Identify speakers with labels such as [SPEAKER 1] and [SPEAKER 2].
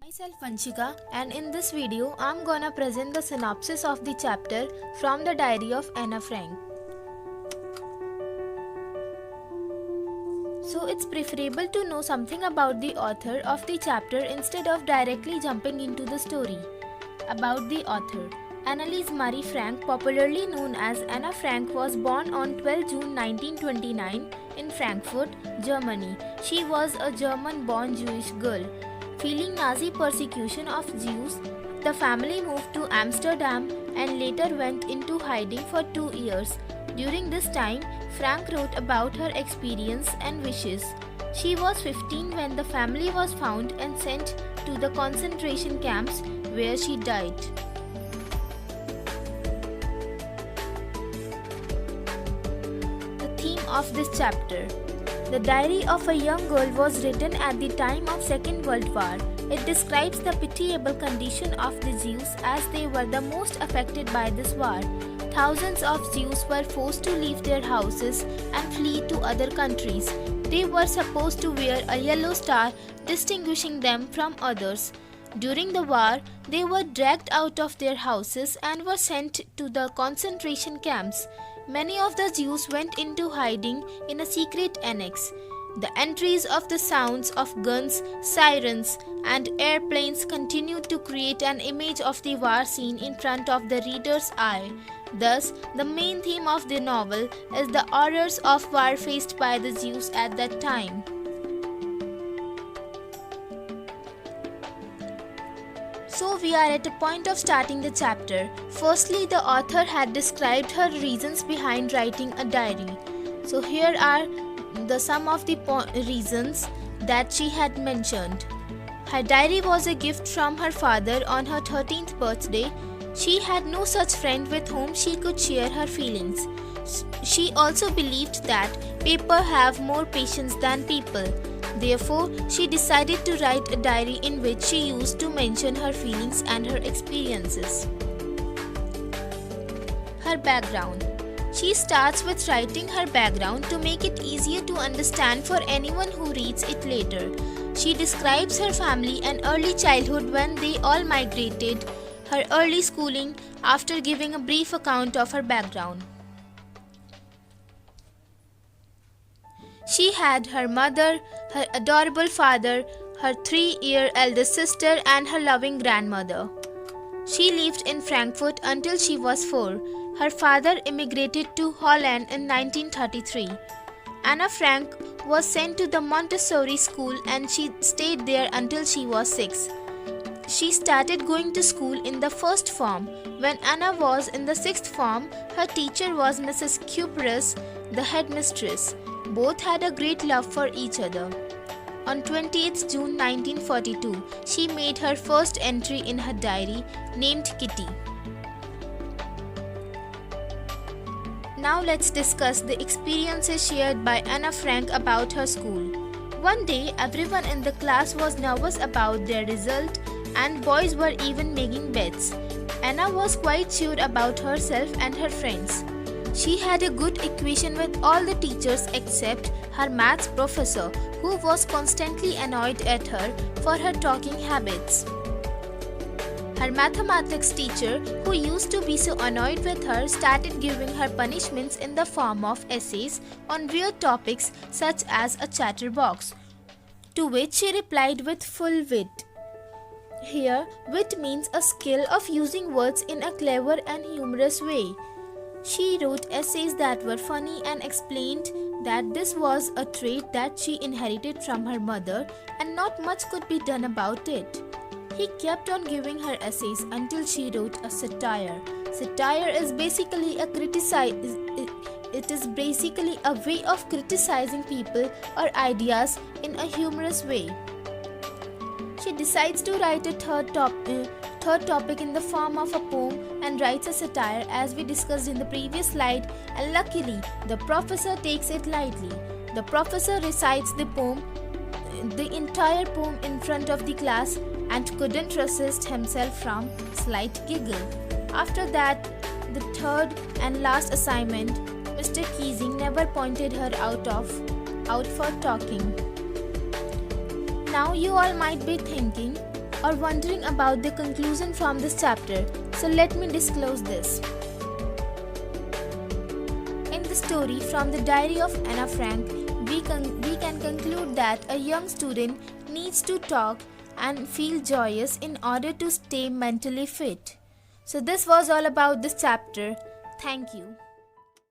[SPEAKER 1] Myself Vanshika, and in this video I'm gonna present the synopsis of the chapter from the diary of Anna Frank. So it's preferable to know something about the author of the chapter instead of directly jumping into the story. About the author, Anneliese Marie Frank, popularly known as Anna Frank, was born on 12 June 1929 in Frankfurt, Germany. She was a German-born Jewish girl. Feeling Nazi persecution of Jews, the family moved to Amsterdam and later went into hiding for 2 years. During this time, Frank wrote about her experience and wishes. She was 15 when the family was found and sent to the concentration camps where she died. The theme of this chapter. The Diary of a Young Girl was written at the time of Second World War. It describes the pitiable condition of the Jews as they were the most affected by this war. Thousands of Jews were forced to leave their houses and flee to other countries. They were supposed to wear a yellow star distinguishing them from others. During the war, they were dragged out of their houses and were sent to the concentration camps. Many of the Jews went into hiding in a secret annex. The entries of the sounds of guns, sirens, and airplanes continued to create an image of the war scene in front of the reader's eye. Thus, the main theme of the novel is the horrors of war faced by the Jews at that time. So we are at a point of starting the chapter. Firstly, the author had described her reasons behind writing a diary. So here are some of the reasons that she had mentioned. Her diary was a gift from her father on her 13th birthday. She had no such friend with whom she could share her feelings. She also believed that paper have more patience than people. Therefore, she decided to write a diary in which she used to mention her feelings and her experiences. Her background. She starts with writing her background to make it easier to understand for anyone who reads it later. She describes her family and early childhood when they all migrated, her early schooling, after giving a brief account of her background. She had her mother, her adorable father, her 3-year eldest sister, and her loving grandmother. She lived in Frankfurt until she was 4. Her father immigrated to Holland in 1933. Anna Frank was sent to the Montessori school and she stayed there until she was 6. She started going to school in the first form. When Anna was in the 6th form, her teacher was Mrs. Kuperus, the headmistress. Both had a great love for each other. On 20th June 1942, she made her first entry in her diary named Kitty. Now let's discuss the experiences shared by Anna Frank about her school. One day, everyone in the class was nervous about their result and boys were even making bets. Anna was quite sure about herself and her friends. She had a good equation with all the teachers except her maths professor, who was constantly annoyed at her for her talking habits. Her mathematics teacher, who used to be so annoyed with her, started giving her punishments in the form of essays on weird topics such as a chatterbox, to which she replied with full wit. Here, wit means a skill of using words in a clever and humorous way. She wrote essays that were funny and explained that this was a trait that she inherited from her mother and not much could be done about it. He kept on giving her essays until she wrote a satire. Satire is basically a way of criticizing people or ideas in a humorous way. She decides to write a third topic in the form of a poem and writes a satire as we discussed in the previous slide, and luckily the professor takes it lightly. The professor recites the entire poem in front of the class and couldn't resist himself from slight giggle. After that, the third and last assignment, Mr. Keesing never pointed her out for talking. Now you all might be thinking, or wondering about the conclusion from this chapter, so let me disclose this. In the story from the diary of Anna Frank, we can conclude that a young student needs to talk and feel joyous in order to stay mentally fit. So this was all about this chapter. Thank you.